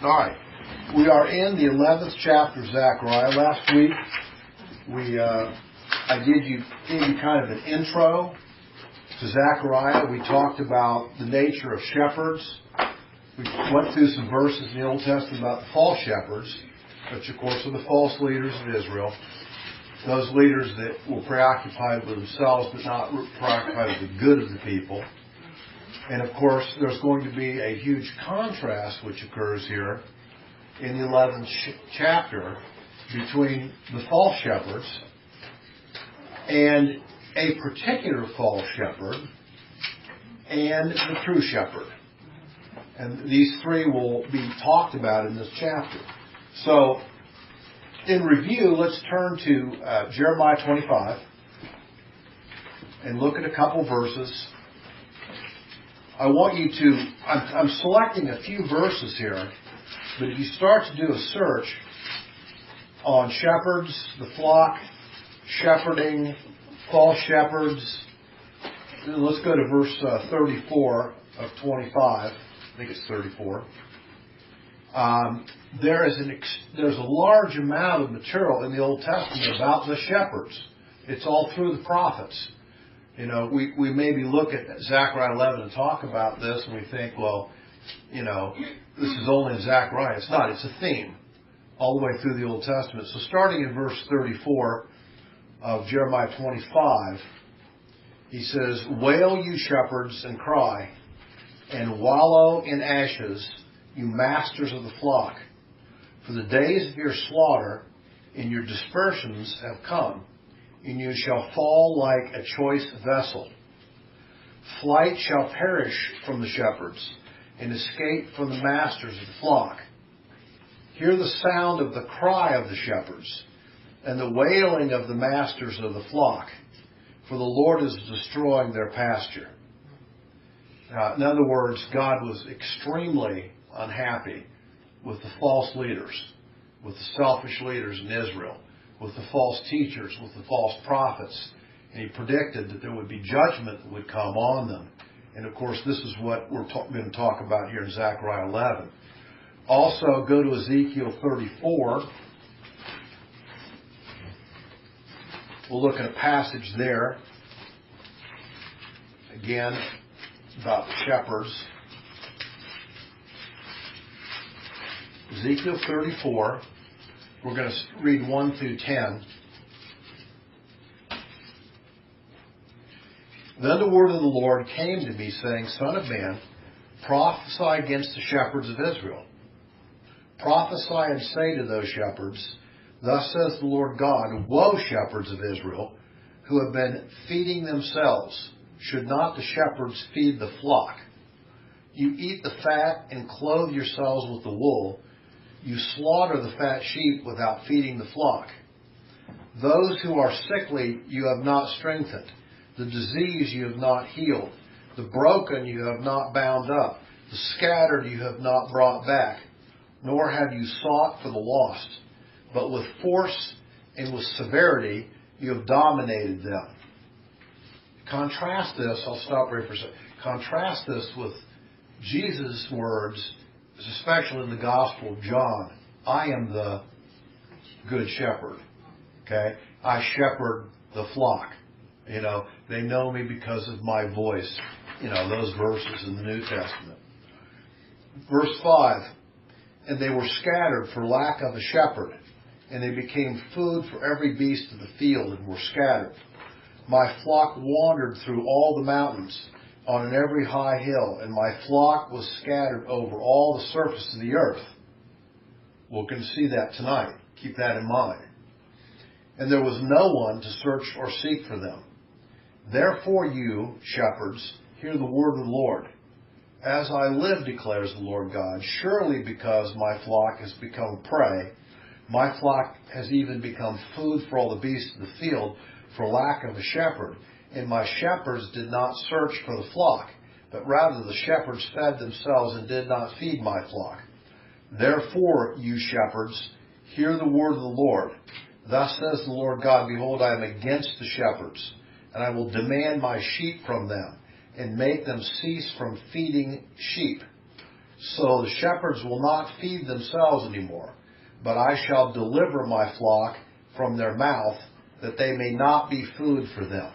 All right. We are in the 11th chapter of Zechariah. Last week, I gave you kind of an intro to Zechariah. We talked about the nature of shepherds. We went through some verses in the Old Testament about the false shepherds, which, of course, are the false leaders of Israel. Those leaders that were preoccupied with themselves, but not preoccupied with the good of the people. And, of course, there's going to be a huge contrast which occurs here in the 11th chapter between the false shepherds and a particular false shepherd and the true shepherd. And these three will be talked about in this chapter. So, in review, let's turn to Jeremiah 25 and look at a couple verses. I want you to, I'm selecting a few verses here, but if you start to do a search on shepherds, the flock, shepherding, false shepherds, let's go to verse 34 of 25. I think it's 34. There's a large amount of material in the Old Testament about the shepherds. It's all through the prophets. You know, we maybe look at Zechariah 11 and talk about this, and we think, well, you know, this is only in Zechariah. It's not. It's a theme all the way through the Old Testament. So starting in verse 34 of Jeremiah 25, he says, "Wail, you shepherds, and cry, and wallow in ashes, you masters of the flock. For the days of your slaughter and your dispersions have come, and you shall fall like a choice vessel. Flight shall perish from the shepherds, and escape from the masters of the flock. Hear the sound of the cry of the shepherds, and the wailing of the masters of the flock, for the Lord is destroying their pasture." In other words, God was extremely unhappy with the false leaders, with the selfish leaders in Israel, with the false teachers, with the false prophets. And he predicted that there would be judgment that would come on them. And of course, this is what we're going to talk about here in Zechariah 11. Also, go to Ezekiel 34. We'll look at a passage there. Again, about the shepherds. Ezekiel 34. We're going to read 1 through 10. "Then the word of the Lord came to me, saying, Son of man, prophesy against the shepherds of Israel. Prophesy and say to those shepherds, Thus says the Lord God, Woe, shepherds of Israel, who have been feeding themselves. Should not the shepherds feed the flock? You eat the fat and clothe yourselves with the wool. You slaughter the fat sheep without feeding the flock. Those who are sickly you have not strengthened. The disease you have not healed. The broken you have not bound up. The scattered you have not brought back. Nor have you sought for the lost. But with force and with severity you have dominated them." Contrast this, I'll stop right for a second. Contrast this with Jesus' words, especially in the Gospel of John. "I am the good shepherd." Okay? "I shepherd the flock." You know, they know me because of my voice. You know, those verses in the New Testament. Verse 5, "And they were scattered for lack of a shepherd, and they became food for every beast of the field and were scattered. My flock wandered through all the mountains, on every high hill, and my flock was scattered over all the surface of the earth." We're going to see that tonight. Keep that in mind. "And there was no one to search or seek for them. Therefore you, shepherds, hear the word of the Lord. As I live, declares the Lord God, surely because my flock has become prey, my flock has even become food for all the beasts of the field for lack of a shepherd. And my shepherds did not search for the flock, but rather the shepherds fed themselves and did not feed my flock. Therefore, you shepherds, hear the word of the Lord. Thus says the Lord God, Behold, I am against the shepherds, and I will demand my sheep from them, and make them cease from feeding sheep. So the shepherds will not feed themselves anymore, but I shall deliver my flock from their mouth, that they may not be food for them.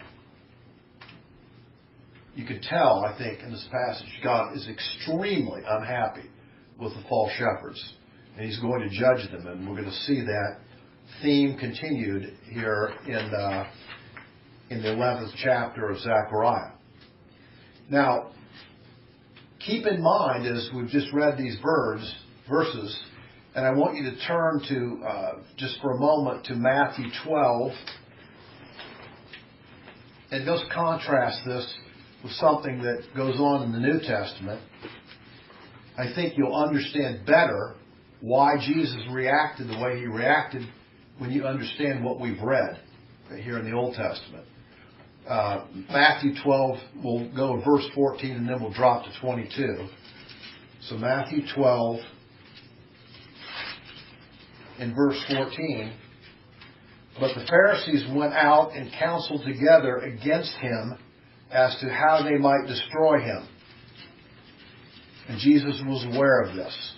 You can tell, I think, in this passage, God is extremely unhappy with the false shepherds, and He's going to judge them, and we're going to see that theme continued here in the 11th chapter of Zechariah. Now, keep in mind, as we've just read these verses, and I want you to turn to, just for a moment, to Matthew 12, and just contrast this with something that goes on in the New Testament. I think you'll understand better why Jesus reacted the way He reacted when you understand what we've read here in the Old Testament. Matthew 12, we'll go to verse 14 and then we'll drop to 22. So Matthew 12 in verse 14. But the Pharisees went out and counseled together against Him as to how they might destroy Him. And Jesus was aware of this.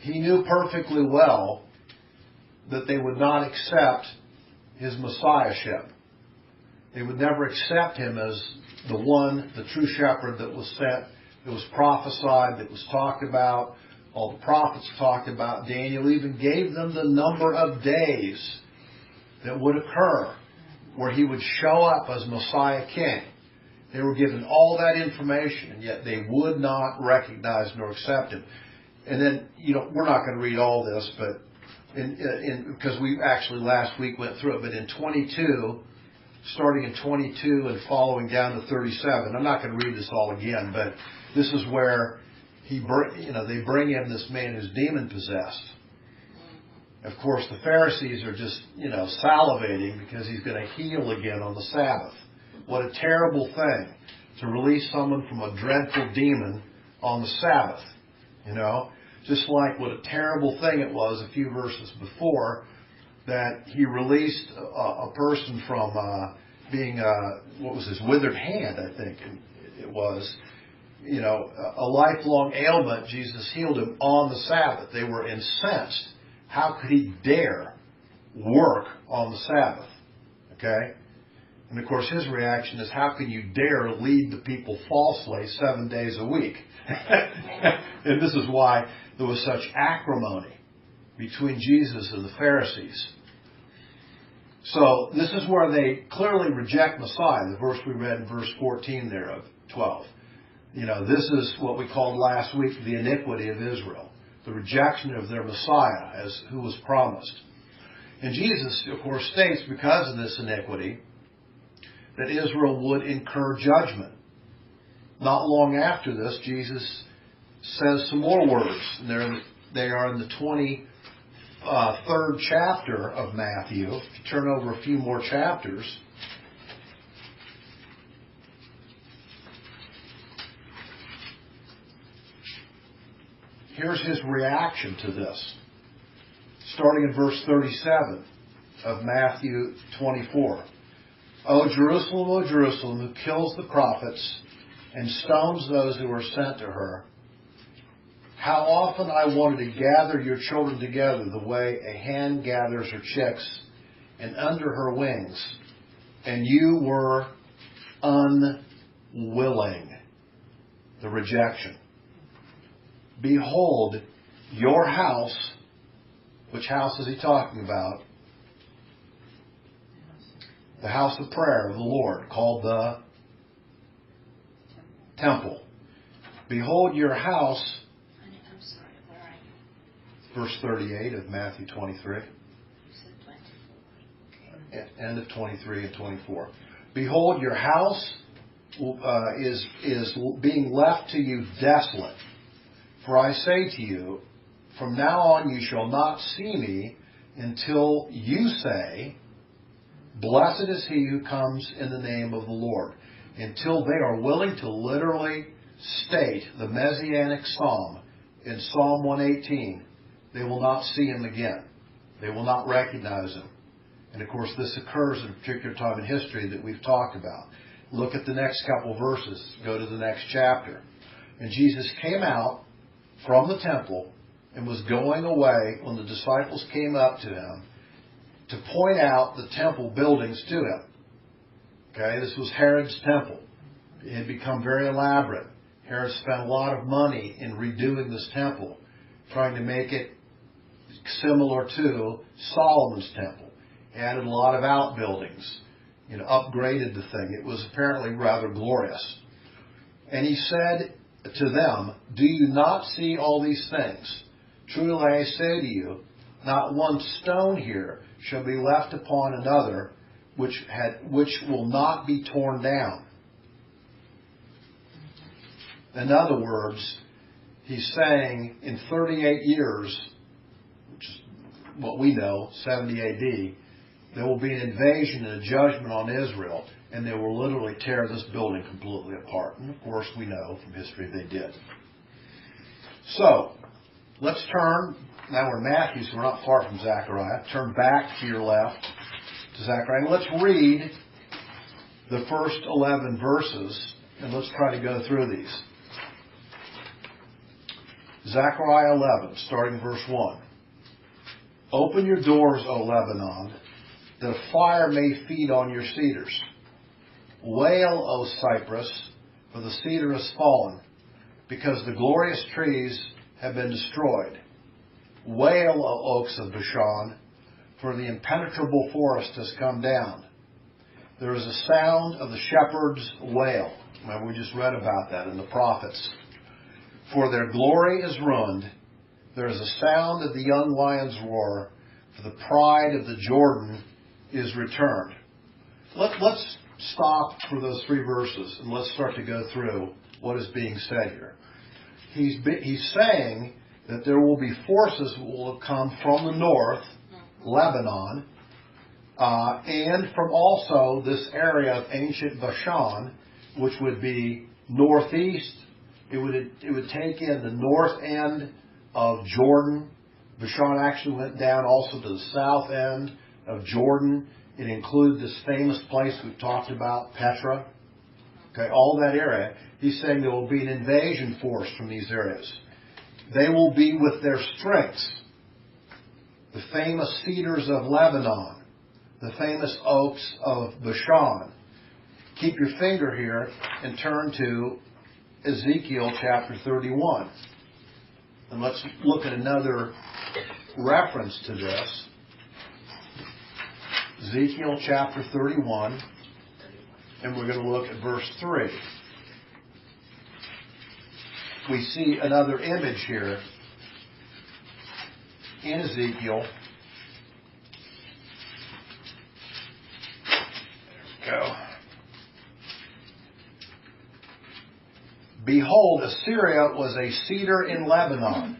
He knew perfectly well that they would not accept His Messiahship. They would never accept Him as the one, the true shepherd that was sent, that was prophesied, that was talked about. All the prophets talked about. Daniel even gave them the number of days that would occur where He would show up as Messiah King. They were given all that information, and yet they would not recognize nor accept Him. And then, we're not going to read all this, but because we actually last week went through it, but in 22, starting in 22 and following down to 37, I'm not going to read this all again, but this is where they bring Him this man who's demon possessed. Of course, the Pharisees are just, salivating because He's going to heal again on the Sabbath. What a terrible thing to release someone from a dreadful demon on the Sabbath. Just like what a terrible thing it was a few verses before that He released a person from being, his withered hand, I think it was. A lifelong ailment, Jesus healed him on the Sabbath. They were incensed. How could He dare work on the Sabbath? Okay? And of course His reaction is, how can you dare lead the people falsely 7 days a week? And this is why there was such acrimony between Jesus and the Pharisees. So this is where they clearly reject Messiah, the verse we read in verse 14 there of 12. This is what we called last week the iniquity of Israel, the rejection of their Messiah as who was promised. And Jesus, of course, states because of this iniquity that Israel would incur judgment. Not long after this, Jesus says some more words. And they are in the 23rd chapter of Matthew. If you turn over a few more chapters, here's His reaction to this. Starting in verse 37 of Matthew 24. O Jerusalem, who kills the prophets and stones those who are sent to her. How often I wanted to gather your children together the way a hen gathers her chicks and under her wings, and you were unwilling. The rejection. Behold, your house, which house is He talking about? The house of prayer of the Lord, called the temple. Behold, your house, I'm sorry, where are you? verse 38 of Matthew 23. You said 24. Okay. End of 23 and 24. Behold, your house is being left to you desolate. For I say to you, from now on you shall not see me until you say, blessed is he who comes in the name of the Lord. Until they are willing to literally state the Messianic Psalm in Psalm 118, they will not see Him again. They will not recognize Him. And of course this occurs at a particular time in history that we've talked about. Look at the next couple verses. Go to the next chapter. And Jesus came out from the temple and was going away when the disciples came up to him to point out the temple buildings to him. Okay, this was Herod's temple. It had become very elaborate. Herod spent a lot of money in redoing this temple, trying to make it similar to Solomon's temple. He added a lot of outbuildings, upgraded the thing. It was apparently rather glorious. And he said to them, "Do you not see all these things? Truly I say to you, not one stone here shall be left upon another, which will not be torn down." In other words, he's saying in 38 years, which is what we know, 70 AD, there will be an invasion and a judgment on Israel, and they will literally tear this building completely apart. And of course, we know from history they did. So, let's turn, now we're in Matthew, so we're not far from Zechariah. Turn back to your left to Zechariah. And let's read the first 11 verses, and let's try to go through these. Zechariah 11, starting verse 1. "Open your doors, O Lebanon, that a fire may feed on your cedars. Wail, O cypress, for the cedar has fallen, because the glorious trees have been destroyed. Wail, O oaks of Bashan, for the impenetrable forest has come down. There is a sound of the shepherd's wail." Remember, we just read about that in the prophets. "For their glory is ruined. There is a sound of the young lion's roar, for the pride of the Jordan is returned." Let's stop for those 3 verses and let's start to go through what is being said here. He's saying that there will be forces that will come from the north, Lebanon, and from also this area of ancient Bashan, which would be northeast. It would take in the north end of Jordan. Bashan actually went down also to the south end of Jordan. It included this famous place we've talked about, Petra. Okay, all that area. He's saying there will be an invasion force from these areas. They will be with their strengths. The famous cedars of Lebanon. The famous oaks of Bashan. Keep your finger here and turn to Ezekiel chapter 31. And let's look at another reference to this. Ezekiel chapter 31. And we're going to look at verse 3. We see another image here in Ezekiel. There we go. "Behold, Assyria was a cedar in Lebanon."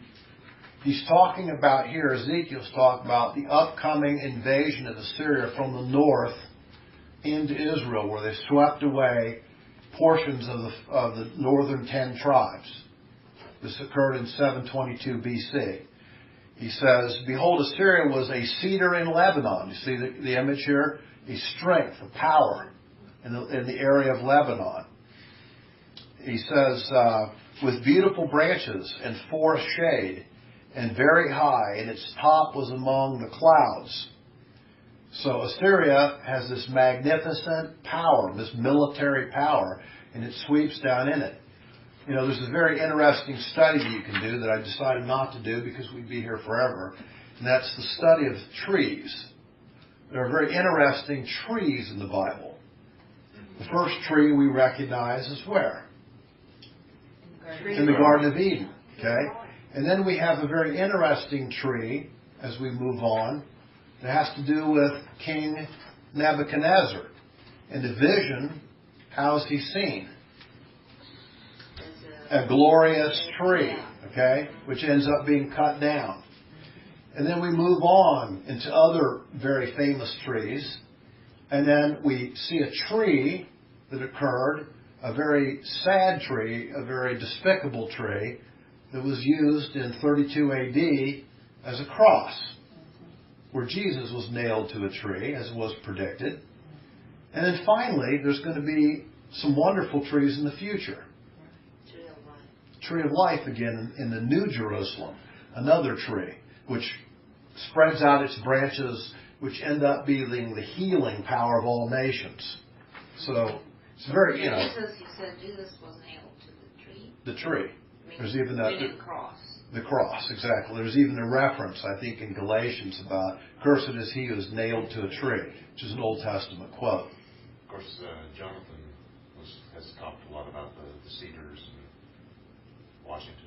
He's talking about here, Ezekiel's talking about the upcoming invasion of Assyria from the north into Israel, where they swept away portions of the northern 10 tribes. This occurred in 722 BC. He says, "Behold, Assyria was a cedar in Lebanon." You see the image here? A strength, a power in the area of Lebanon. He says, "with beautiful branches and forest shade, and very high, and its top was among the clouds." So Assyria has this magnificent power, this military power, and it sweeps down in it. There's a very interesting study that you can do that I decided not to do because we'd be here forever, and that's the study of trees. There are very interesting trees in the Bible. The first tree we recognize is where? In the Garden of Eden. Okay? And then we have a very interesting tree as we move on that has to do with King Nebuchadnezzar. In the vision, how is he seen? A glorious tree, okay, which ends up being cut down. And then we move on into other very famous trees. And then we see a tree that occurred, a very sad tree, a very despicable tree, that was used in 32 AD as a cross, where Jesus was nailed to a tree, as was predicted. And then finally, there's going to be some wonderful trees in the future. tree of life again in the New Jerusalem, another tree, which spreads out its branches, which end up being the healing power of all nations. So it's very, You said Jesus was nailed to the tree. The tree. There's even the cross. The cross, exactly. There's even a reference, I think, in Galatians about "Cursed is he who is nailed to a tree," which is an Old Testament quote. Of course, Jonathan has talked a lot about the cedars and Washington.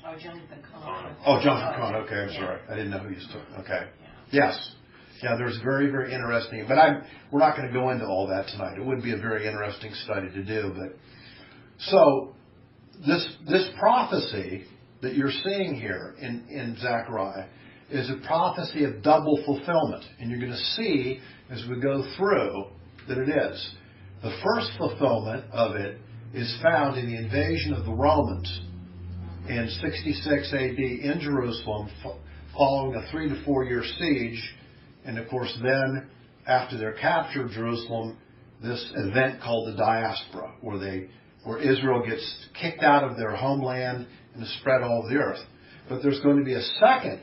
Oh, Jonathan Cahn. Oh, Jonathan Cahn. Okay, I'm sorry. I didn't know who you was talking. Okay. Yeah. Yes. Yeah, there's very, very interesting. But we're not going to go into all that tonight. It would be a very interesting study to do. But so this prophecy that you're seeing here in Zechariah is a prophecy of double fulfillment. And you're going to see as we go through that it is. The first fulfillment of it is found in the invasion of the Romans in 66 AD in Jerusalem, following a 3 to 4 year siege. And of course then, after their capture of Jerusalem, this event called the diaspora, where Israel gets kicked out of their homeland and is spread all over the earth. But there's going to be a second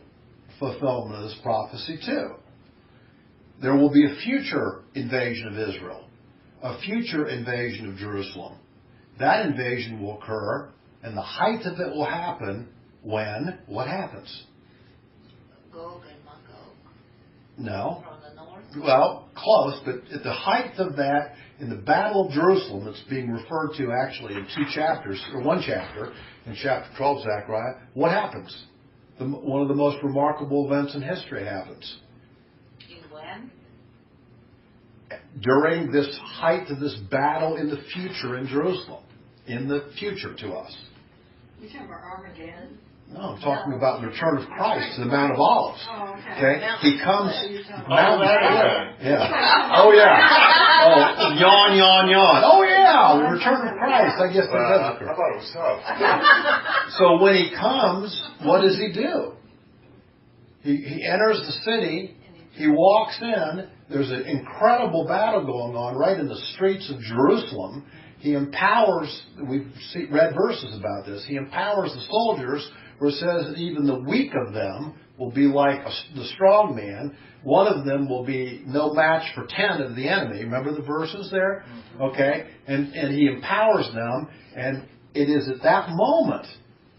fulfillment of this prophecy too. There will be a future invasion of Israel, a future invasion of Jerusalem. That invasion will occur, and the height of it will happen when? What happens? Gog and Magog. No. From the north? Well, close, but at the height of that, in the Battle of Jerusalem, that's being referred to actually in 2 chapters, or 1 chapter, in chapter 12 Zechariah, what happens? One of the most remarkable events in history happens. In when? During this height of this battle in the future in Jerusalem. In the future to us. You're talking about Armageddon? No, I'm talking about the return of Christ to the Mount of Olives. Oh, okay. Okay? He comes... Yeah. Oh, yeah. Oh, yawn, yawn, yawn. Oh, yeah. The return of Christ. I guess that does occur. I thought it was tough. So when he comes, what does he do? He enters the city. He walks in. There's an incredible battle going on right in the streets of Jerusalem. He empowers, we've read verses about this, he empowers the soldiers where it says that even the weak of them will be like the strong man. One of them will be no match for 10 of the enemy. Remember the verses there? Okay. And he empowers them, and it is at that moment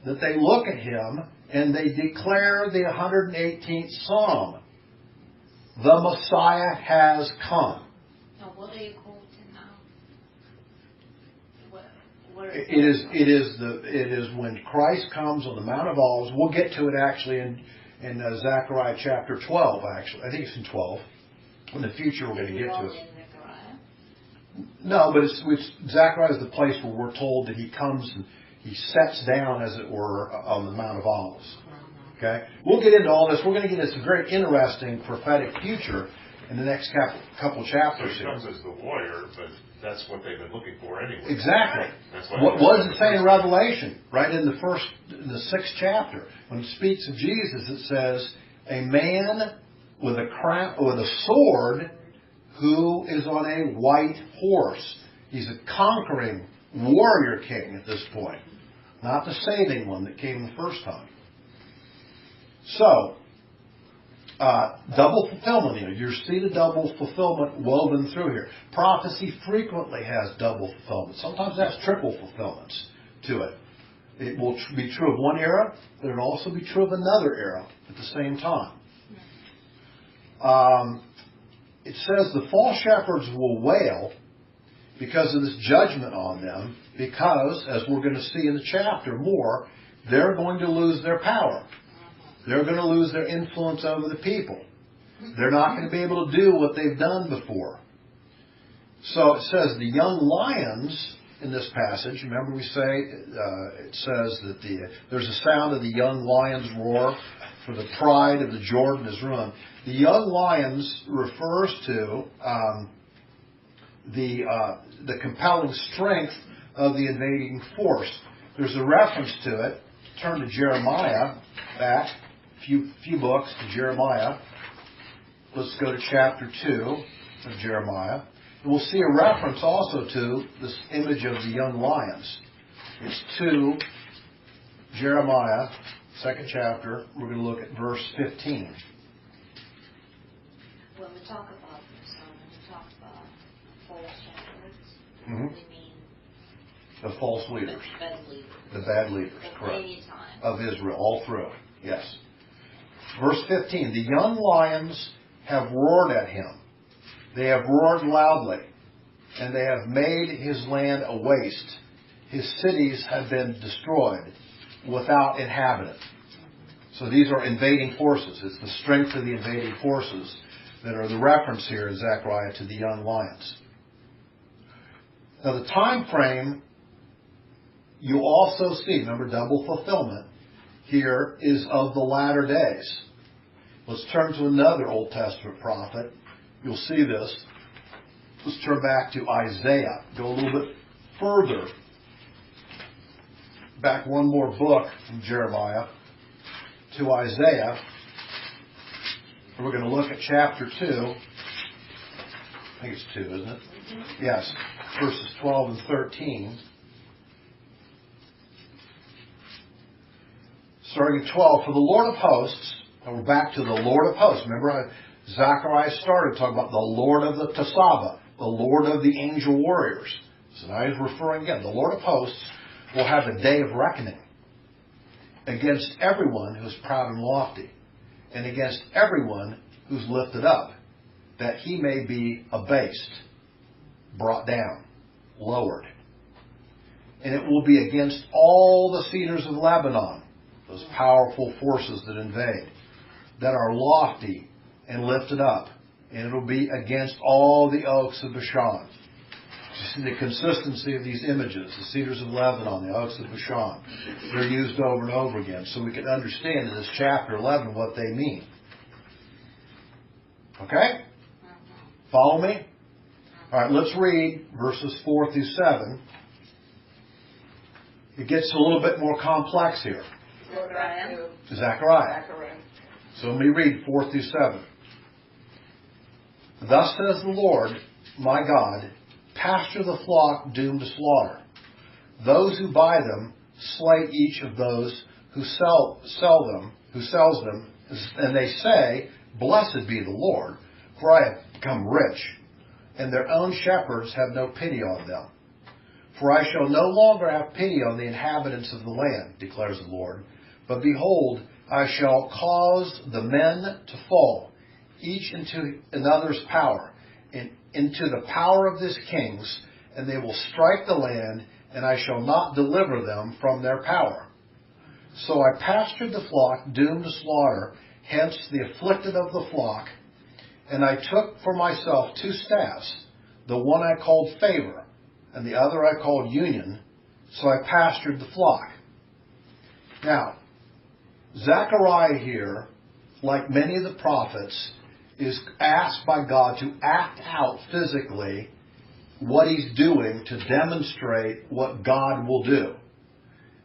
that they look at him and they declare the 118th Psalm. The Messiah has come. Now, what are you quoting now? It is when Christ comes on the Mount of Olives. We'll get to it actually in Zechariah chapter 12. Actually, I think it's in 12. In the future, we're going to get to it. No, but Zechariah is the place where we're told that he comes and he sets down, as it were, on the Mount of Olives. Okay, we'll get into all this. We're going to get into some very interesting prophetic future in the next couple chapters. So he comes as the warrior, but that's what they've been looking for anyway. Exactly. That's what does it say in Revelation? Right in the 6th chapter, when it speaks of Jesus, it says, "A man with a crown, with a sword, who is on a white horse." He's a conquering warrior king at this point, not the saving one that came the first time. So, double fulfillment. You see the double fulfillment woven through here. Prophecy frequently has double fulfillment. Sometimes it has triple fulfillments to it. It will be true of one era, but it will also be true of another era at the same time. It says the false shepherds will wail because of this judgment on them, because, as we're going to see in the chapter more, they're going to lose their power. They're going to lose their influence over the people. They're not going to be able to do what they've done before. So it says the young lions in this passage, remember we say, it says that there's a sound of the young lions roar, for the pride of the Jordan is run. The young lions refers to the compelling strength of the invading force. There's a reference to it. Turn to Jeremiah back. Few books to Jeremiah. Let's go to chapter 2 of Jeremiah. And we'll see a reference also to this image of the young lions. It's 2 Jeremiah, 2nd chapter. We're going to look at verse 15. When we talk about this, when we talk about false shepherds, Mhm. we mean The false leaders. bad leaders. The bad leaders, At correct. any time. Of Israel, all through. Yes. Verse 15. The young lions have roared at him. They have roared loudly, and they have made his land a waste. His cities have been destroyed without inhabitant. So these are invading forces. It's the strength of the invading forces that are the reference here in Zechariah to the young lions. Now the time frame you also see, remember, double fulfillment here is of the latter days. Let's turn to another Old Testament prophet. You'll see this. Let's turn back to Isaiah. Go a little bit further. Back one more book from Jeremiah to Isaiah. And we're going to look at chapter 2. I think it's 2, isn't it? Mm-hmm. Yes. Verses 12 and 13. Starting at 12, for the Lord of hosts, and we're back to the Lord of hosts. Remember, Zechariah started talking about the Lord of the Tesaba, the Lord of the angel warriors. So now he's referring again. The Lord of hosts will have a day of reckoning against everyone who's proud and lofty, and against everyone who's lifted up, that he may be abased, brought down, lowered. And it will be against all the cedars of Lebanon, those powerful forces that invade, that are lofty and lifted up. And it will be against all the oaks of Bashan. You see the consistency of these images, the cedars of Lebanon, the oaks of Bashan. They're used over and over again, so we can understand in this chapter 11 what they mean. Okay? Follow me? All right, let's read verses 4 through 7. It gets a little bit more complex here. Zechariah. So let me read 4 through 7. Thus says the Lord, my God, pasture the flock doomed to slaughter. Those who buy them slay each of those who sells them, and they say, blessed be the Lord, for I have become rich, and their own shepherds have no pity on them. For I shall no longer have pity on the inhabitants of the land, declares the Lord. But behold, I shall cause the men to fall, each into another's power, and into the power of his kings, and they will strike the land, and I shall not deliver them from their power. So I pastured the flock doomed to slaughter, hence the afflicted of the flock, and I took for myself 2 staffs, the one I called favor, and the other I called union, so I pastured the flock. Now, Zechariah here, like many of the prophets, is asked by God to act out physically what he's doing to demonstrate what God will do.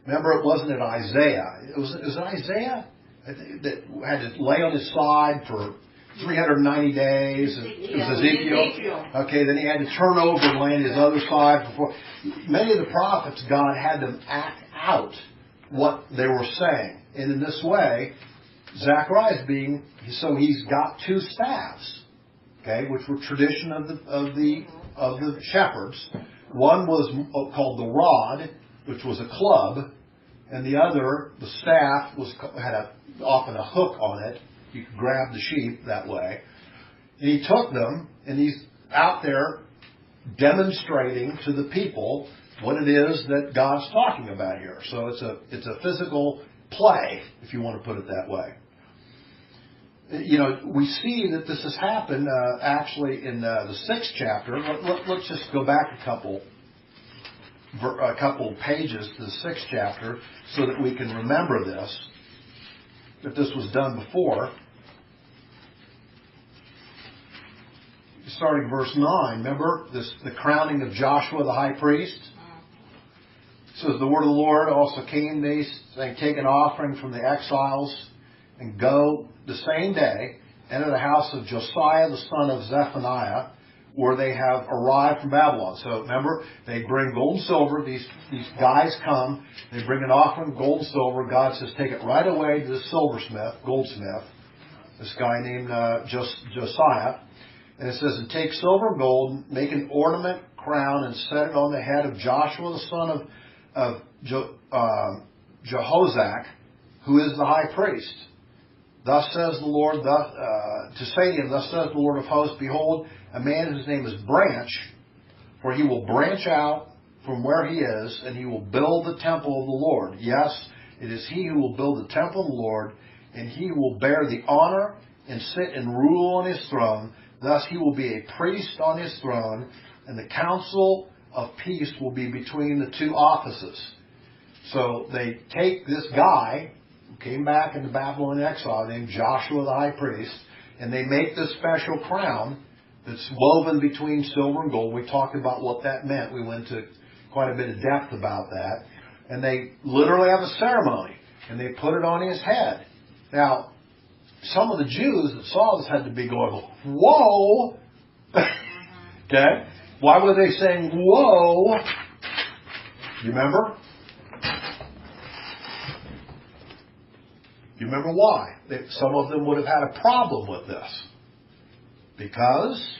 Remember, it wasn't at Isaiah. It was Isaiah that had to lay on his side for 390 days. It was Ezekiel. Okay, then he had to turn over and lay on his other side. Many of the prophets, God had them act out what they were saying. And in this way, Zechariah is being, so he's got 2 staffs, okay, which were tradition of the shepherds. One was called the rod, which was a club, and the other, the staff, had often a hook on it. You could grab the sheep that way. And he took them, and he's out there demonstrating to the people what it is that God's talking about here. So it's a physical play, if you want to put it that way. You know, we see that this has happened actually in the 6th chapter. Let's just go back a couple pages to the 6th chapter so that we can remember this, that this was done before. Starting verse 9, remember the crowning of Joshua the high priest? It says, the word of the Lord also came to me, saying, take an offering from the exiles and go the same day, enter the house of Josiah the son of Zephaniah, where they have arrived from Babylon. So remember, they bring gold and silver. These guys come. They bring an offering of gold and silver. God says, take it right away to the goldsmith, this guy named Josiah. And it says, and take silver and gold, make an ornament crown, and set it on the head of Joshua the son of Jehozadak, who is the high priest. Thus says the Lord, to say to him, thus says the Lord of hosts, behold, a man whose name is Branch, for he will branch out from where he is, and he will build the temple of the Lord. Yes, it is he who will build the temple of the Lord, and he will bear the honor and sit and rule on his throne. Thus he will be a priest on his throne, and the council of peace will be between the two offices. So they take this guy who came back into Babylon exile named Joshua the high priest, and they make this special crown that's woven between silver and gold. We talked about what that meant. We went to quite a bit of depth about that. And they literally have a ceremony, and they put it on his head. Now, some of the Jews that saw this had to be going, whoa! Okay? Why were they saying, whoa? You remember? You remember why? Some of them would have had a problem with this. Because,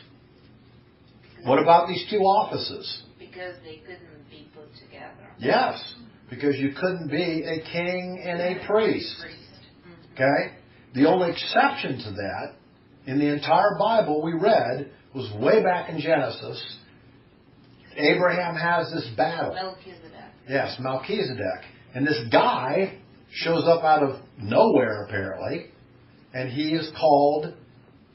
what about these two offices? Because they couldn't be put together. Yes, because you couldn't be a king and a priest. Okay? The only exception to that, in the entire Bible we read, was way back in Genesis. Abraham has this battle. Melchizedek. Yes, Melchizedek. And this guy shows up out of nowhere, apparently, and he is called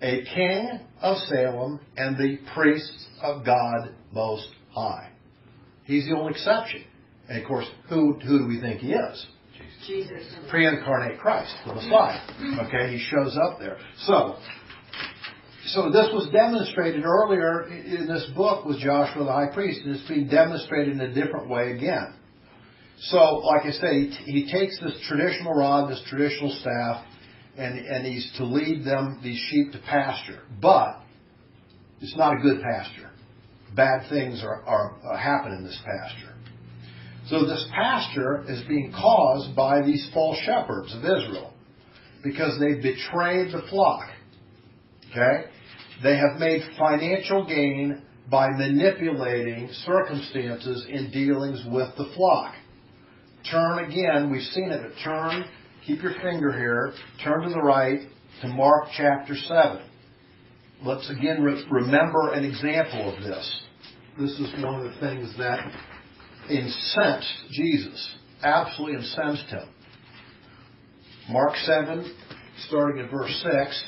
a king of Salem and the priest of God Most High. He's the only exception. And of course, who do we think he is? Jesus. Pre-incarnate Christ, the Messiah. Okay, he shows up there. So this was demonstrated earlier in this book with Joshua the high priest, and it's being demonstrated in a different way again. So, like I say, he takes this traditional rod, this traditional staff, and he's to lead them, these sheep, to pasture. But it's not a good pasture. Bad things are happen in this pasture. So this pasture is being caused by these false shepherds of Israel because they betrayed the flock. Okay? They have made financial gain by manipulating circumstances in dealings with the flock. Turn again, we've seen it, turn, keep your finger here, turn to the right to Mark chapter 7. Let's again remember an example of this. This is one of the things that incensed Jesus, absolutely incensed him. Mark 7, starting at verse 6.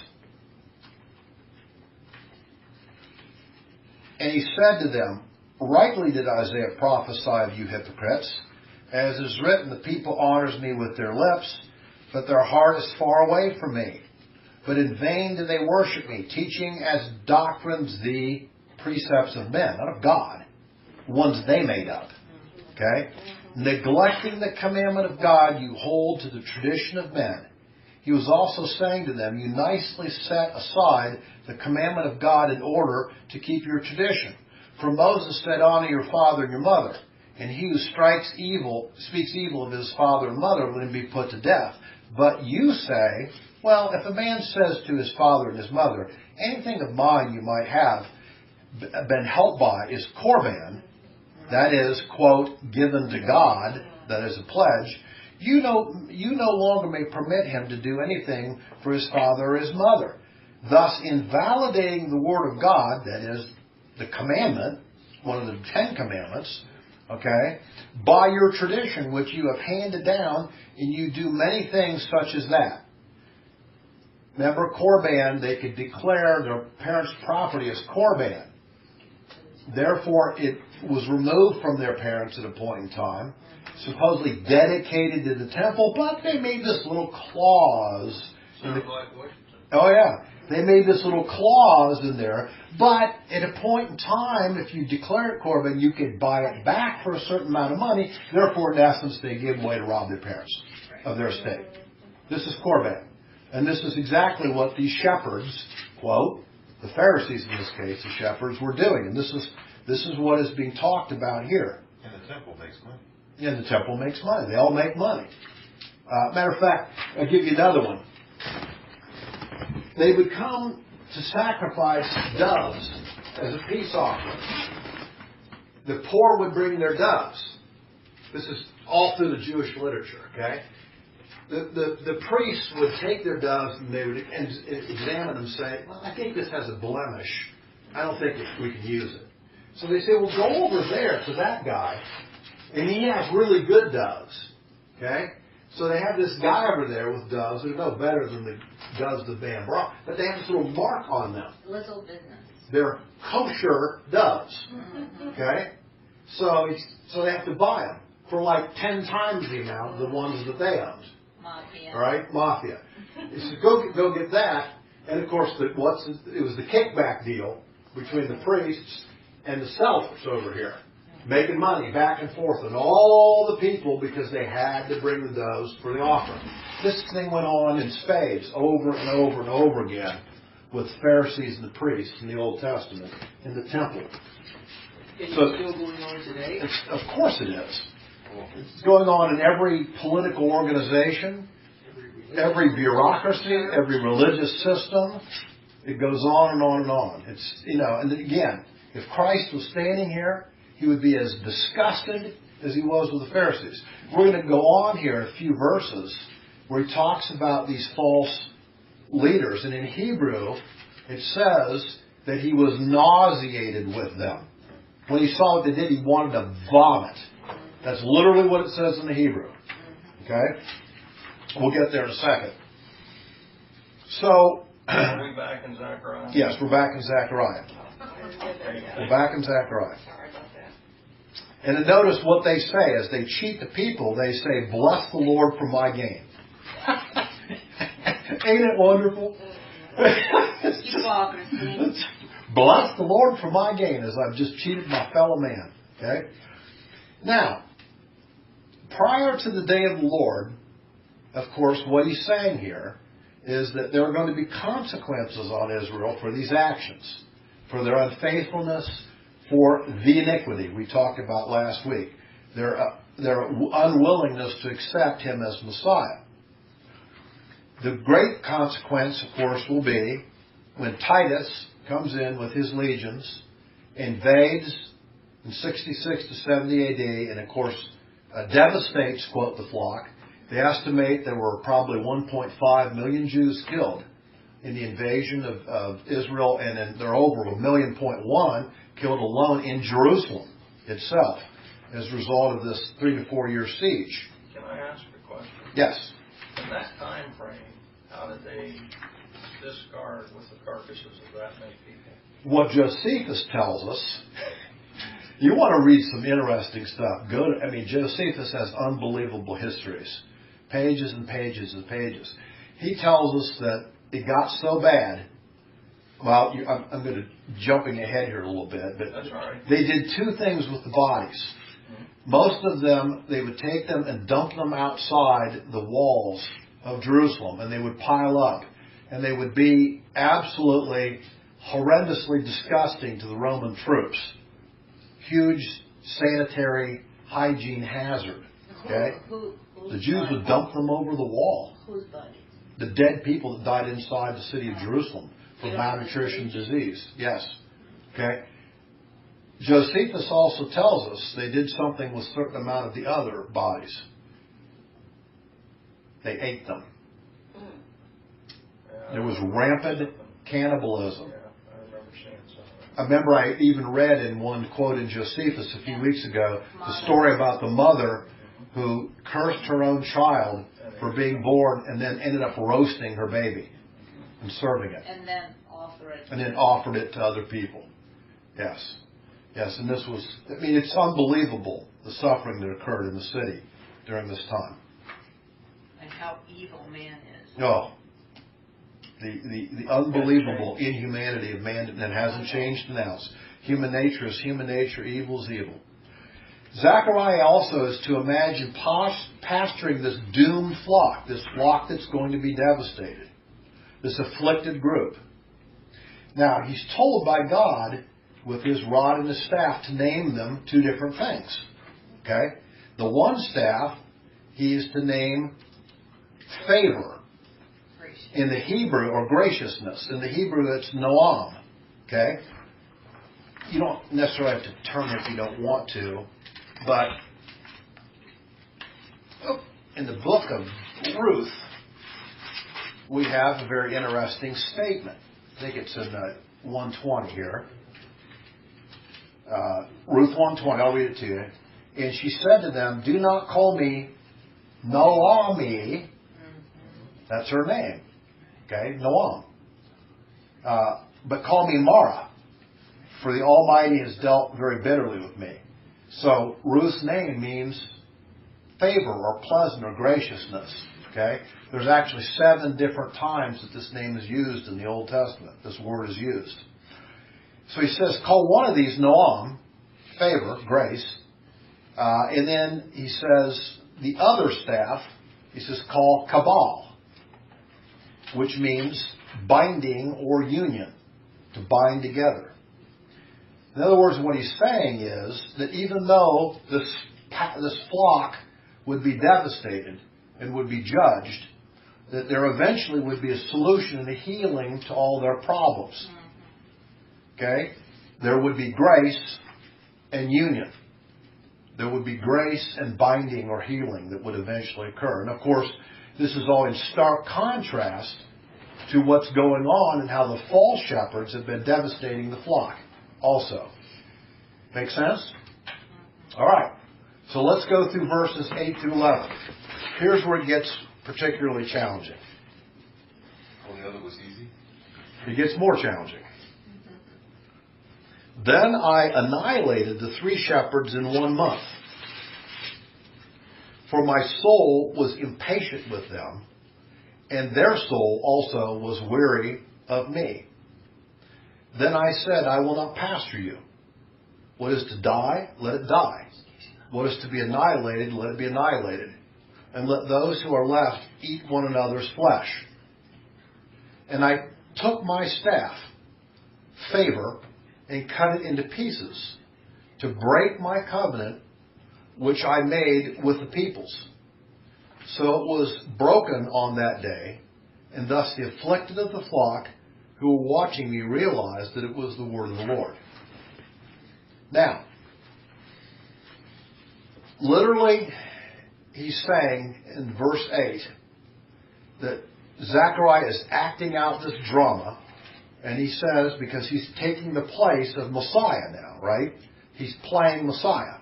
And he said to them, rightly did Isaiah prophesy of you hypocrites. As is written, the people honors me with their lips, but their heart is far away from me. But in vain do they worship me, teaching as doctrines the precepts of men, not of God, ones they made up. Okay? Neglecting the commandment of God, you hold to the tradition of men. He was also saying to them, you nicely set aside the commandment of God in order to keep your tradition. For Moses said, honor your father and your mother. And he who speaks evil of his father and mother, let him be put to death. But you say, well, if a man says to his father and his mother, anything of mine you might have been helped by is Korban, that is, quote, given to God, that is a pledge, you no longer may permit him to do anything for his father or his mother, thus invalidating the word of God, that is, the commandment, one of the 10 commandments, okay, by your tradition, which you have handed down, and you do many things such as that. Remember, Korban, they could declare their parents' property as Korban. Therefore, it was removed from their parents at a point in time, supposedly dedicated to the temple, but they made this little clause. Oh, yeah. They made this little clause in there, but at a point in time, if you declare it Korban, you could buy it back for a certain amount of money. Therefore, in essence, they gave away to rob their parents of their estate. This is Korban. And this is exactly what these shepherds, quote, the Pharisees in this case, the shepherds, were doing. And this is what is being talked about here. And the temple makes money. And the temple makes money. They all make money. Matter of fact, I'll give you another one. They would come to sacrifice doves as a peace offering. The poor would bring their doves. This is all through the Jewish literature, okay? The priests would take their doves and they would examine them and say, well, I think this has a blemish. I don't think we can use it. So they say, well, go over there to that guy, and he has really good doves, okay? So they have this guy over there with doves that are no better than the doves the band brought, but they have this little mark on them. Little business. They're kosher doves, okay? So they have to buy them for like 10 times the amount of the ones that they owned. Mafia. All right, mafia. He said, go get that. And of course, it was the kickback deal between the priests and the sellers over here, making money back and forth, and all the people because they had to bring the doves for the offering. This thing went on in spades over and over and over again with the Pharisees and the priests in the Old Testament in the temple. Is it still going on today? Of course it is. It's going on in every political organization, every bureaucracy, every religious system. It goes on and on and on. It's, and again, if Christ was standing here, he would be as disgusted as he was with the Pharisees. We're going to go on here in a few verses where he talks about these false leaders. And in Hebrew, it says that he was nauseated with them. When he saw what they did, he wanted to vomit. That's literally what it says in the Hebrew. Okay? We'll get there in a second. So, are we back in Zechariah? Yes, we're back in Zechariah. We're back in Zechariah. And then notice what they say. As they cheat the people, they say, bless the Lord for my gain. Ain't it wonderful? Hypocrisy. Bless the Lord for my gain as I've just cheated my fellow man. Okay? Now, prior to the day of the Lord, of course, what he's saying here is that there are going to be consequences on Israel for these actions, for their unfaithfulness, for the iniquity we talked about last week, their unwillingness to accept him as Messiah. The great consequence, of course, will be when Titus comes in with his legions, invades in 66 to 70 AD, and of course devastates, quote, the flock. They estimate there were probably 1.5 million Jews killed in the invasion of Israel, and then there are over 1.1 million killed alone in Jerusalem itself as a result of this 3 to 4 year siege. Can I ask a question? Yes. In that time frame, how did they discard with the carcasses of that many people? What Josephus tells us, you want to read some interesting stuff. Josephus has unbelievable histories. Pages and pages and pages. He tells us that it got so bad. Well, I'm going to jumping ahead here a little bit, but that's all right. They did two things with the bodies. Most of them, they would take them and dump them outside the walls of Jerusalem, and they would pile up, and they would be absolutely horrendously disgusting to the Roman troops. Huge sanitary hygiene hazard. Okay, the Jews would dump them over the wall. Whose bodies? The dead people that died inside the city of Jerusalem from malnutrition disease. Yes. Okay. Josephus also tells us they did something with a certain amount of the other bodies. They ate them. There was rampant cannibalism. Yeah, I remember seeing something. I remember I even read in one quote in Josephus a few weeks ago the story about the mother who cursed her own child for being born and then ended up roasting her baby and serving it. And then offer it. And then offered it to other people. Yes. Yes, and this was, it's unbelievable the suffering that occurred in the city during this time. And how evil man is. Oh, the unbelievable inhumanity of man that hasn't changed now. Human nature is human nature, evil is evil. Zechariah also is to imagine pasturing this doomed flock, this flock that's going to be devastated, this afflicted group. Now, he's told by God with his rod and his staff to name them two different things. Okay? The one staff, he is to name favor. In the Hebrew, or graciousness. In the Hebrew, it's noam. Okay? You don't necessarily have to turn it if you don't want to, but in the book of Ruth, we have a very interesting statement. I think it's in 120 here. Ruth 120, I'll read it to you. And she said to them, do not call me Naomi. That's her name. Okay, Noam. But call me Mara, for the Almighty has dealt very bitterly with me. So Ruth's name means favor or pleasant or graciousness. Okay? There's actually 7 different times that this name is used in the Old Testament. This word is used. So he says, call one of these Noam, favor, grace. And then he says, the other staff, he says, call Kabal, which means binding or union, to bind together. In other words, what he's saying is that even though this flock would be devastated and would be judged, that there eventually would be a solution and a healing to all their problems. Okay? There would be grace and union. There would be grace and binding or healing that would eventually occur. And of course, this is all in stark contrast to what's going on and how the false shepherds have been devastating the flock also. Make sense? All right. So let's go through verses 8 through 11. Here's where it gets particularly challenging. Well, the other was easy. It gets more challenging. Then I annihilated the 3 shepherds in 1 month. For my soul was impatient with them, and their soul also was weary of me. Then I said, I will not pasture you. What is to die, let it die. What is to be annihilated, let it be annihilated. And let those who are left eat one another's flesh. And I took my staff, favor, and cut it into pieces, to break my covenant which I made with the peoples. So it was broken on that day, and thus the afflicted of the flock who were watching me realized that it was the word of the Lord. Now, literally, he's saying in verse 8 that Zechariah is acting out this drama, and he says, because he's taking the place of Messiah now, right? He's playing Messiah.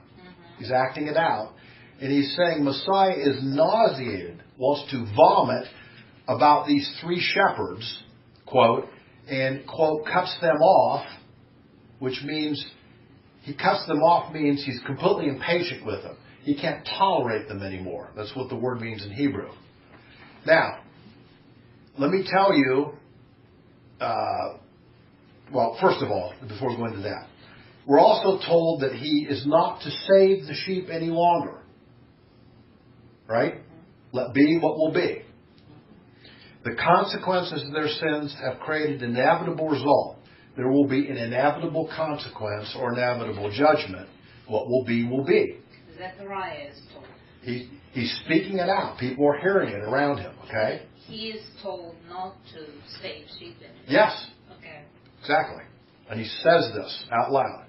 He's acting it out. And he's saying Messiah is nauseated, wants to vomit about these 3 shepherds, quote, and, quote, cuts them off, which means he cuts them off means he's completely impatient with them. He can't tolerate them anymore. That's what the word means in Hebrew. Now, let me tell you, well, first of all, before we go into that, we're also told that he is not to save the sheep any longer. Right? Let be what will be. The consequences of their sins have created an inevitable result. There will be an inevitable consequence or inevitable judgment. What will be, will be. Zechariah is told. He's speaking it out. People are hearing it around him, okay? He is told not to save sheep anymore. Yes. Okay. Exactly. And he says this out loud.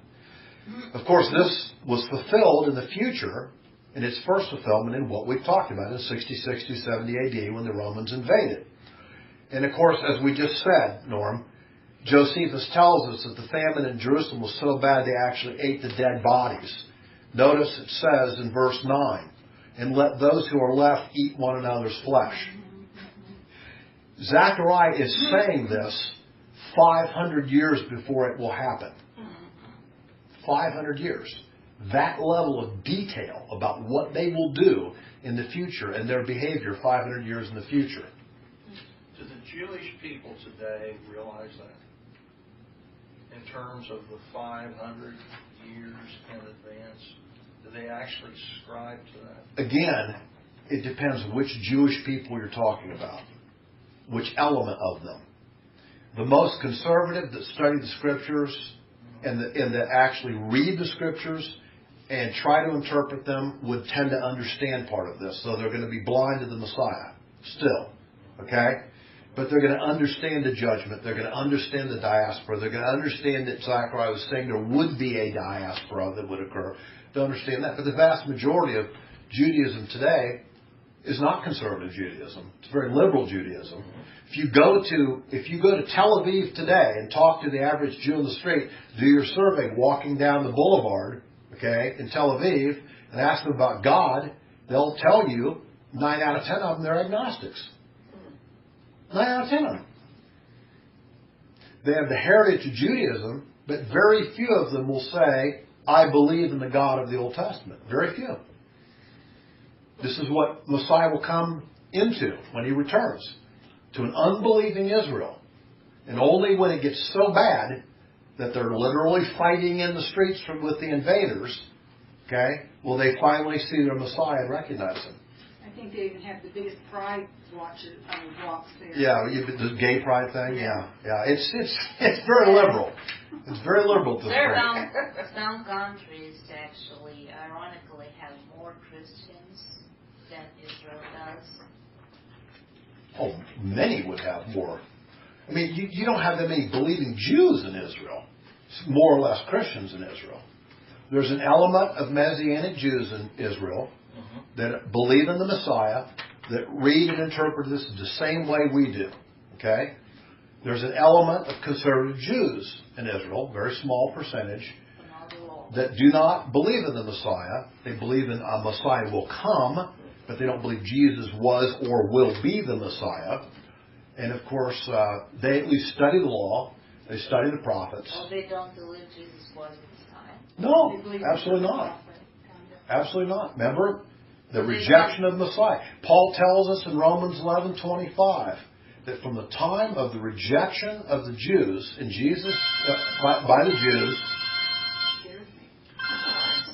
Of course, this was fulfilled in the future, in its first fulfillment in what we've talked about in 66 to 70 AD when the Romans invaded. And of course, as we just said, Norm, Josephus tells us that the famine in Jerusalem was so bad they actually ate the dead bodies. Notice it says in verse 9, and let those who are left eat one another's flesh. Zechariah is saying this 500 years before it will happen. 500 years. That level of detail about what they will do in the future and their behavior 500 years in the future. Do the Jewish people today realize that? In terms of the 500 years in advance, do they actually subscribe to that? Again, it depends which Jewish people you're talking about, which element of them. The most conservative that study the Scriptures and that actually read the Scriptures and try to interpret them would tend to understand part of this. So they're going to be blind to the Messiah still. Okay? But they're going to understand the judgment. They're going to understand the diaspora. They're going to understand that Zechariah was saying there would be a diaspora that would occur. To understand that. But the vast majority of Judaism today is not conservative Judaism. It's very liberal Judaism. If you go to Tel Aviv today and talk to the average Jew in the street, do your survey walking down the boulevard, okay, in Tel Aviv, and ask them about God, they'll tell you 9 out of 10 of them they're agnostics. 9 out of 10 of them. They have the heritage of Judaism, but very few of them will say, I believe in the God of the Old Testament. Very few. This is what Messiah will come into when He returns. To an unbelieving Israel. And only when it gets so bad that they're literally fighting in the streets with the invaders, okay, will they finally see their Messiah and recognize Him. I think they even have the biggest pride walks there. Yeah, the gay pride thing. Yeah. It's very liberal. It's very liberal to There spread. are some countries actually, ironically, have more Christians than Israel does. Oh, many would have more. I mean, you don't have that many believing Jews in Israel. It's more or less Christians in Israel. There's an element of Messianic Jews in Israel that believe in the Messiah, that read and interpret this the same way we do. Okay? There's an element of conservative Jews in Israel, very small percentage, that do not believe in the Messiah. They believe in a Messiah will come, but they don't believe Jesus was or will be the Messiah. And of course, they at least study the law. They study the prophets. Well, they don't believe Jesus was the Messiah. No, absolutely not. Absolutely not. Remember, the rejection of Messiah. Paul tells us in Romans 11:25 that from the time of the rejection of the Jews in Jesus, by the Jews.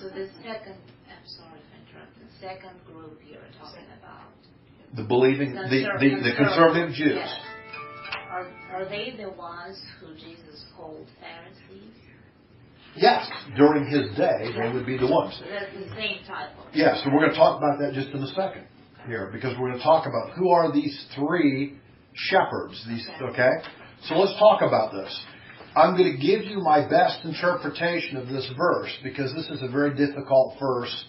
So the second, I'm sorry to interrupt, the second group you're talking about. The believing, the conservative Jews. Yes. Are they the ones who Jesus called Pharisees? Yes, during His day, they would be the ones. That's the same type of. Yes, and we're going to talk about that just in a second here, because we're going to talk about who are these three shepherds. Okay? So let's talk about this. I'm going to give you my best interpretation of this verse, because this is a very difficult verse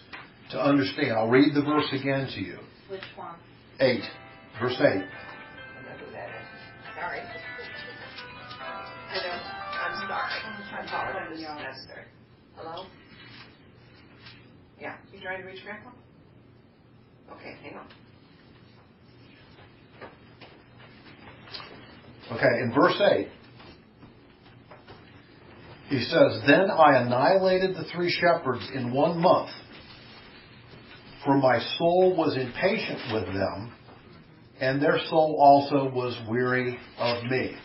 to understand. I'll read the verse again to you. Which one? 8. Verse 8. I know who that is. Sorry. I know. I'm sorry. I apologize, Esther. Hello? Yeah. You trying to reach Grandpa? Okay, hang on. Okay, in verse 8, he says, Then I annihilated the three shepherds in 1 month, for my soul was impatient with them, and their soul also was weary of me.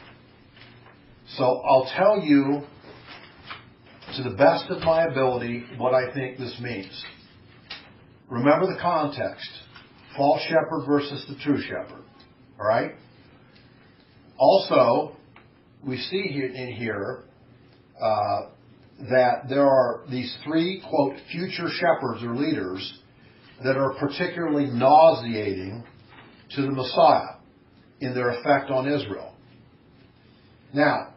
So I'll tell you, to the best of my ability, what I think this means. Remember the context. False shepherd versus the true shepherd. All right? Also, we see here that there are these three, quote, future shepherds or leaders that are particularly nauseating to the Messiah in their effect on Israel. Now,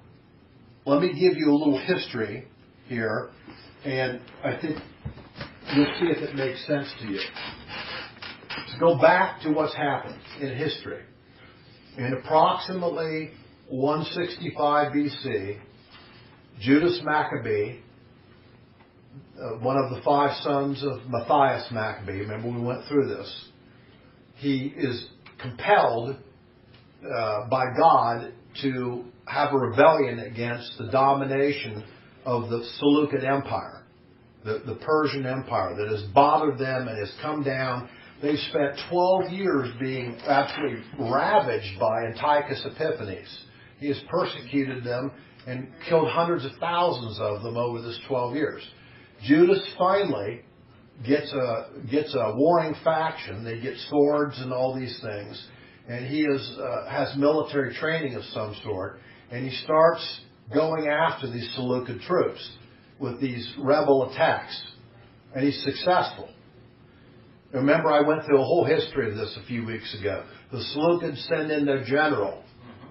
let me give you a little history here, and I think you'll see if it makes sense to you. To go back to what's happened in history. In approximately 165 BC, Judas Maccabee, one of the 5 sons of Matthias Maccabee, remember we went through this, he is compelled by God to have a rebellion against the domination of the Seleucid Empire, the Persian Empire that has bothered them and has come down. They've spent 12 years being absolutely ravaged by Antiochus Epiphanes. He has persecuted them and killed hundreds of thousands of them over this 12 years. Judas finally gets a warring faction. They get swords and all these things, and he has military training of some sort. and he starts going after these Seleucid troops with these rebel attacks, and he's successful. Remember, I went through a whole history of this a few weeks ago. The Seleucids send in their general.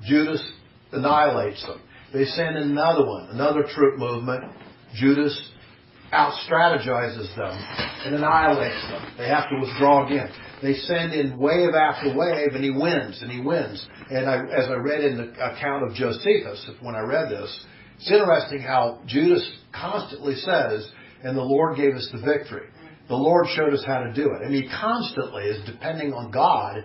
Judas annihilates them. They send in another one, another troop movement. Judas out-strategizes them and annihilates them. They have to withdraw again. They send in wave after wave, and he wins, and he wins. And as I read in the account of Josephus, when I read this, it's interesting how Judas constantly says, and the Lord gave us the victory. The Lord showed us how to do it. And he constantly is depending on God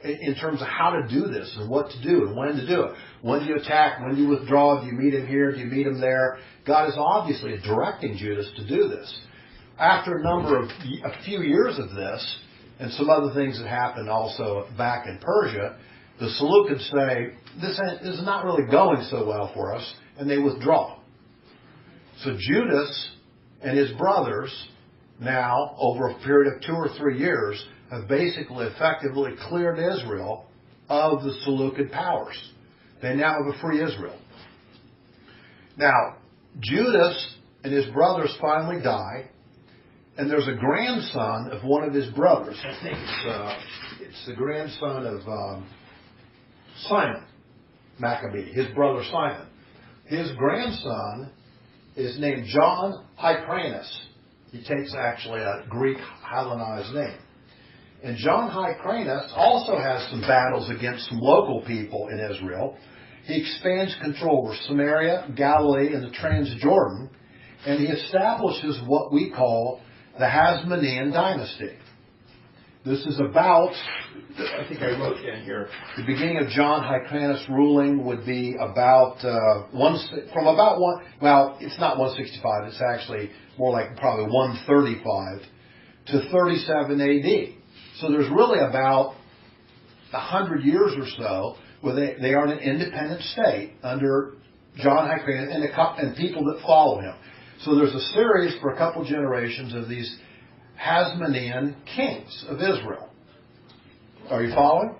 in terms of how to do this and what to do and when to do it. When do you attack? When do you withdraw? Do you meet him here? Do you meet him there? God is obviously directing Judas to do this. After a few years of this, and some other things that happened also back in Persia, the Seleucids say, this is not really going so well for us, and they withdraw. So Judas and his brothers now, over a period of 2 or 3 years, have basically effectively cleared Israel of the Seleucid powers. They now have a free Israel. Now, Judas and his brothers finally die, and there's a grandson of one of his brothers. I think it's the grandson of Simon Maccabee, his brother Simon. His grandson is named John Hyrcanus. He takes actually a Greek Hellenized name. And John Hyrcanus also has some battles against some local people in Israel. He expands control over Samaria, Galilee, and the Transjordan, and he establishes what we call the Hasmonean dynasty. This is about, I think I wrote in here, the beginning of John Hyrcanus' ruling would be about it's not 165, it's actually more like probably 135 to 37 AD. So there's really about 100 years or so where they are an independent state under John Hyrcanus and people that follow him. So there's a series for a couple generations of these Hasmonean kings of Israel. Are you following?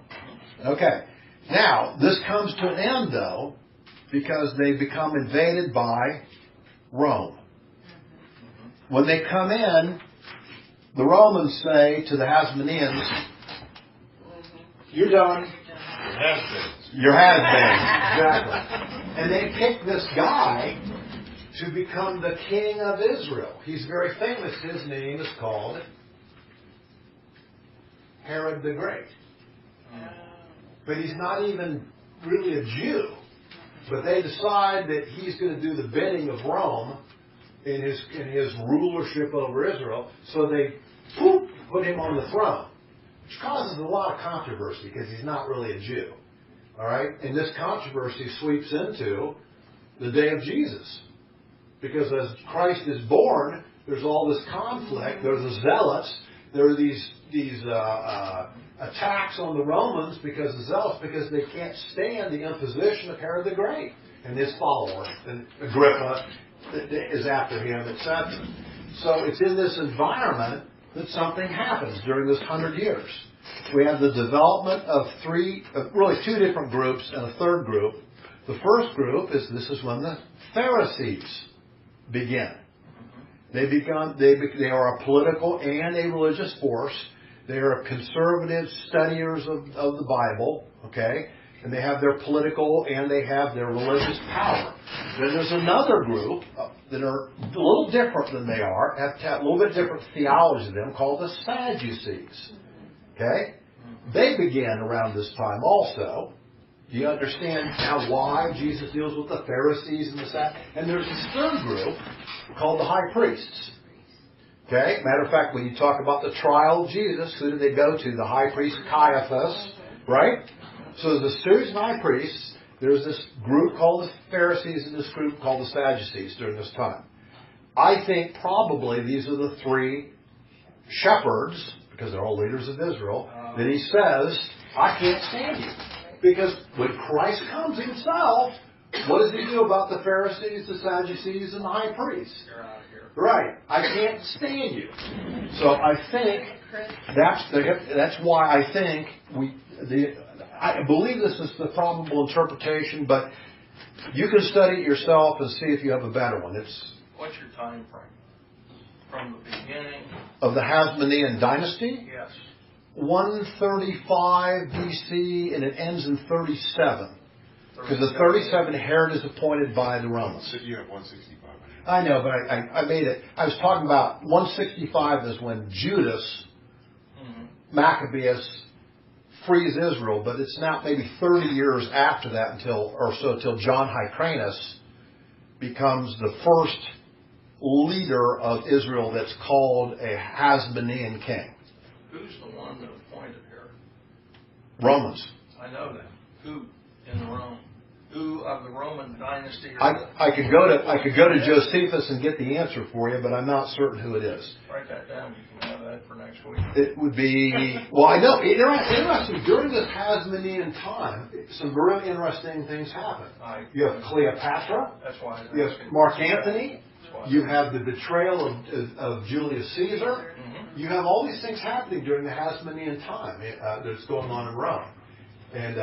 Okay. Now, this comes to an end, though, because they become invaded by Rome. When they come in, the Romans say to the Hasmoneans, you're done. Your has-been. Exactly. And they pick this guy to become the king of Israel. He's very famous. His name is called Herod the Great. But he's not even really a Jew. But they decide that he's going to do the bidding of Rome in his rulership over Israel. So they put him on the throne, which causes a lot of controversy because he's not really a Jew. All right? And this controversy sweeps into the day of Jesus. Because as Christ is born, there's all this conflict. There's the zealots. There are these attacks on the Romans because they can't stand the imposition of Herod the Great and his followers. And Agrippa is after him, etc. So it's in this environment that something happens during this 100 years. We have the development of two different groups and a third group. The first group is when the Pharisees begin. They are a political and a religious force. They are conservative studiers of the Bible, okay? And they have their political and they have their religious power. Then there's another group that are a little different than they are, have a little bit different theology to them, called the Sadducees. Okay? They began around this time also. Do you understand why Jesus deals with the Pharisees and the Sadducees? And there's this third group called the high priests. Okay? Matter of fact, when you talk about the trial of Jesus, who did they go to? The high priest Caiaphas, right? So there's a series of high priests. There's this group called the Pharisees and this group called the Sadducees during this time. I think probably these are the three shepherds, because they're all leaders of Israel, that he says, I can't stand you. Because when Christ comes himself, what does he do about the Pharisees, the Sadducees, and the high priests? You're out of here. Right. I can't stand you. So I think that's why I think I believe this is the probable interpretation, but You can study it yourself and see if you have a better one. It's What's your time frame? From the beginning? of the Hasmonean dynasty, Yes. 135 BC, and it ends in 37. Because the 37 Herod is appointed by the Romans. So you have 165. I know, but I made it. I was talking about 165 is when Judas Maccabeus frees Israel, but it's now maybe 30 years after that until John Hyrcanus becomes the first leader of Israel that's called a Hasmonean king. Who's the one that appointed Herod? Romans. I know that. Who in Rome? Who of the Roman dynasty? I could go to Josephus and get the answer for you, but I'm not certain who it is. Write that down. You can have that for next week. It would be, well, I know, interesting, during this Hasmonean time, some very interesting things happen. You have Cleopatra, That's why. you have Mark Antony, That's why. you have the betrayal of Julius Caesar. You have all these things happening during the Hasmonean time that's going on in Rome. And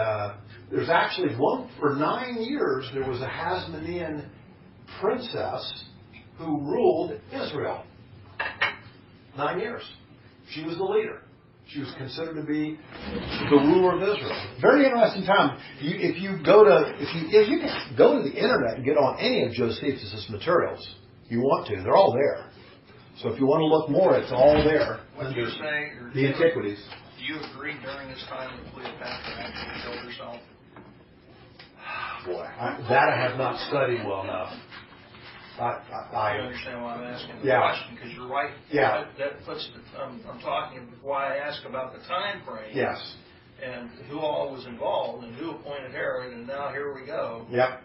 there's actually for 9 years, there was a Hasmonean princess who ruled Israel. 9 years. She was the leader. She was considered to be the ruler of Israel. Very interesting time. If you can go to the internet and get on any of Josephus' materials, you want to. They're all there. So if you want to look more, it's all there. Would you say, or the antiquities. do you agree during this time that Cleopatra actually killed herself? Boy, that I have not studied well enough. I understand why I'm asking the Yeah. question, because you're right. Yeah. That puts. I'm talking why I ask about the time frame. Yes. And who all was involved and who appointed Herod, and now here we go. Yep.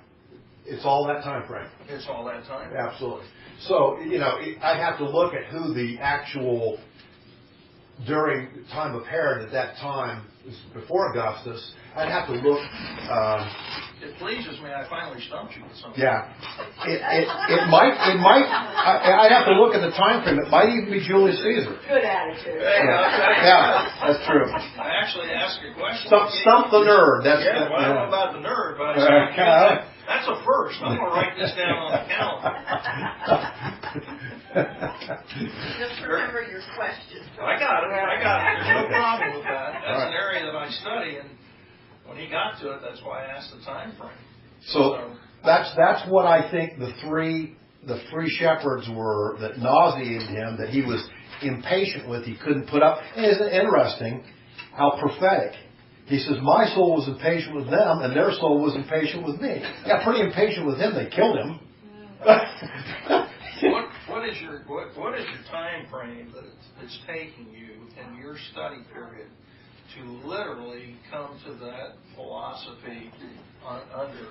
It's all that time frame. It's all that time. Absolutely. So, I'd have to look at who the actual, during the time of Herod at that time, before Augustus, I'd have to look. It pleases me. I finally stumped you with something. Yeah. It might, I'd have to look at the time frame. It might even be Julius Caesar. Good attitude. Hey, Yeah, that's true. I actually asked a question. Stump the nerd. That's Yeah, well, I don't know about the nerd, but I said, that's a first. I'm going to write this down on the calendar. Just remember your questions. I got it. There's no problem with that. That's an area that I study, and when he got to it, that's why I asked the time frame. So that's what I think the three shepherds were that nauseated him, that he was impatient with, he couldn't put up. And isn't it interesting how prophetic? He says, my soul was impatient with them, and their soul was impatient with me. Yeah, pretty impatient with him. They killed him. What is your time frame that it's taking you in your study period to literally come to that philosophy under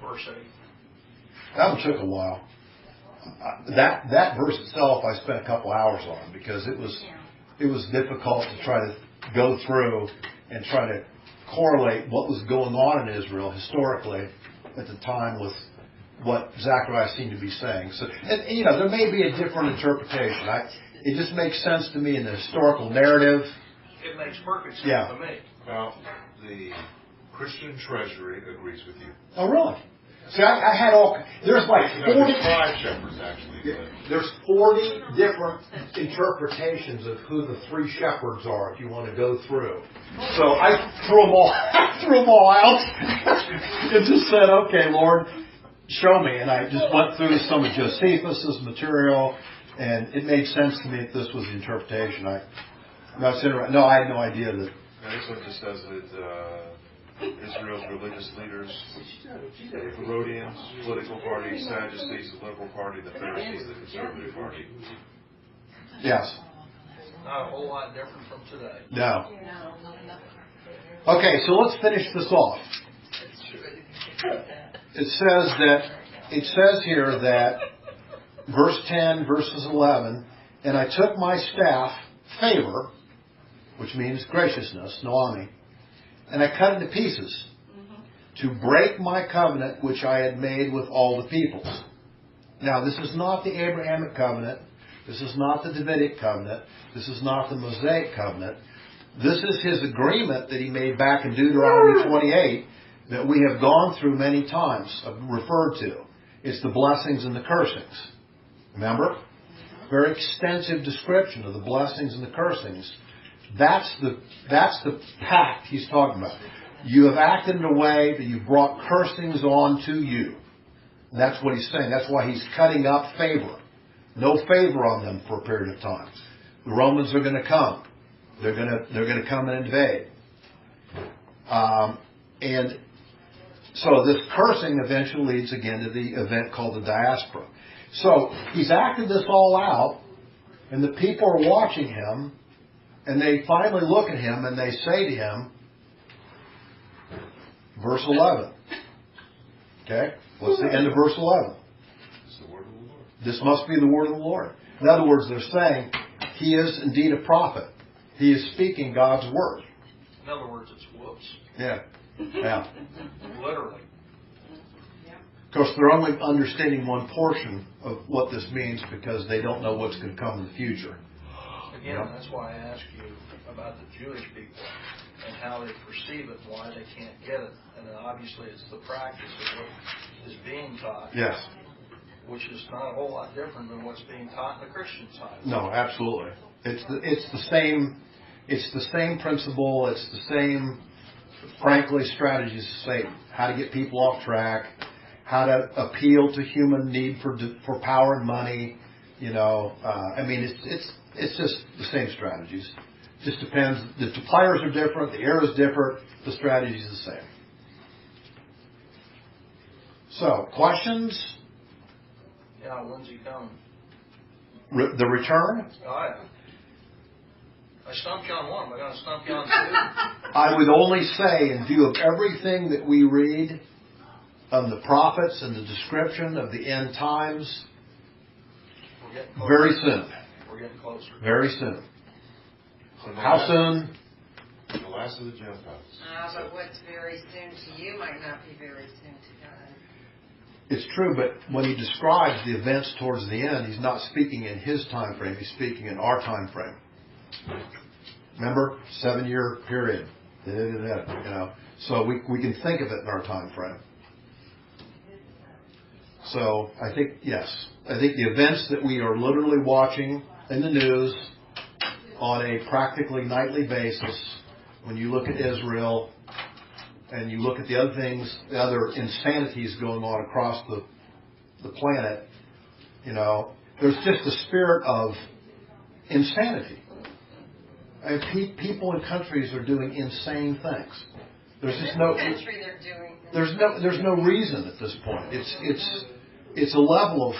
verse 8? That one took a while. That verse itself, I spent a couple hours on because it was difficult to try to go through and try to correlate what was going on in Israel historically at the time with what Zechariah seemed to be saying. So, and there may be a different interpretation. It just makes sense to me in the historical narrative. It makes perfect sense Yeah. to me. Well, the Christian Treasury agrees with you. Oh, really? See, I had there's like 40... There's 5 shepherds, actually. There's 40 different interpretations of who the 3 shepherds are if you want to go through. So I threw them all out and just said, okay, Lord, show me. And I just went through some of Josephus' material, and it made sense to me that this was the interpretation. I had no idea that... Now, this one just says that Israel's religious leaders, the Herodians, political party, Sadducees, the liberal party, the Pharisees, the conservative party. Yes. Not a whole lot different from today. No. Okay, so let's finish this off. It says here that verse 10, verses 11, and I took my staff, favor, which means graciousness, Noami, and I cut it to pieces to break my covenant which I had made with all the peoples. Now, this is not the Abrahamic covenant. This is not the Davidic covenant. This is not the Mosaic covenant. This is his agreement that he made back in Deuteronomy 28 that we have gone through many times, referred to. It's the blessings and the cursings. Remember? Very extensive description of the blessings and the cursings. That's the pact he's talking about. You have acted in a way that you've brought cursings on to you. And that's what he's saying. That's why he's cutting up favor. No favor on them for a period of time. The Romans are going to come. They're going to come and invade. And so this cursing eventually leads again to the event called the diaspora. So he's acted this all out, and the people are watching him, and they finally look at him and they say to him, verse 11. Okay? What's the end of verse 11? It's the word of the Lord. This must be the word of the Lord. In other words, they're saying he is indeed a prophet. He is speaking God's word. In other words, it's whoops. Yeah. Yeah. Literally. Of course, they're only understanding one portion of what this means because they don't know what's going to come in the future. Again, that's why I asked you about the Jewish people and how they perceive it, why they can't get it. And then obviously it's the practice of what is being taught. Yes. Which is not a whole lot different than what's being taught in the Christian side. No, absolutely. It's the same principle. It's the same, frankly, strategies of Satan. How to get people off track. How to appeal to human need for power and money. You know, it's just the same strategies. Just depends. The players are different. The era is different. The strategy is the same. So, questions? Yeah, when's he coming? The return? Oh, yeah. I stumped you on one. Am I going to stump you on two? I would only say, in view of everything that we read of the prophets and the description of the end times, We're getting closer. very soon. We're getting closer. Very soon. So How soon? The last of the Gentiles. But what's very soon to you might not be very soon to God. It's true, but when he describes the events towards the end, he's not speaking in his time frame. He's speaking in our time frame. Remember, 7-year period. You know, so we can think of it in our time frame. So I think, yes, I think the events that we are literally watching in the news on a practically nightly basis, when you look at Israel and you look at the other things, the other insanities going on across the planet, you know, there's just a spirit of insanity. And people in countries are doing insane things. There's just no country they're doing. There's no reason at this point. It's a level of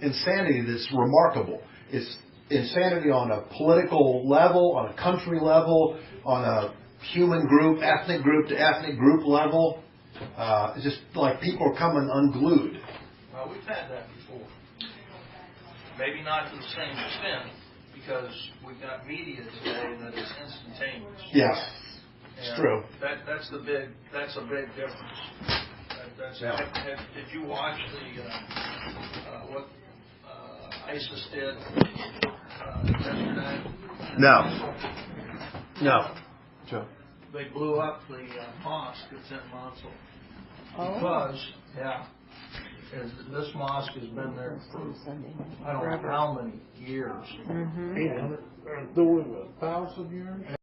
insanity that's remarkable. It's insanity on a political level, on a country level, on a human group, ethnic group to ethnic group level. It's just like people are coming unglued. Well, we've had that before. Maybe not to the same extent, because we've got media today that is instantaneous. Yes, it's And true. That's a big difference. Did you watch what ISIS did yesterday? No. Joe. They blew up the mosque that's in Mosul. Because, this mosque has been there for I don't know how many years. 800, 1,000 years?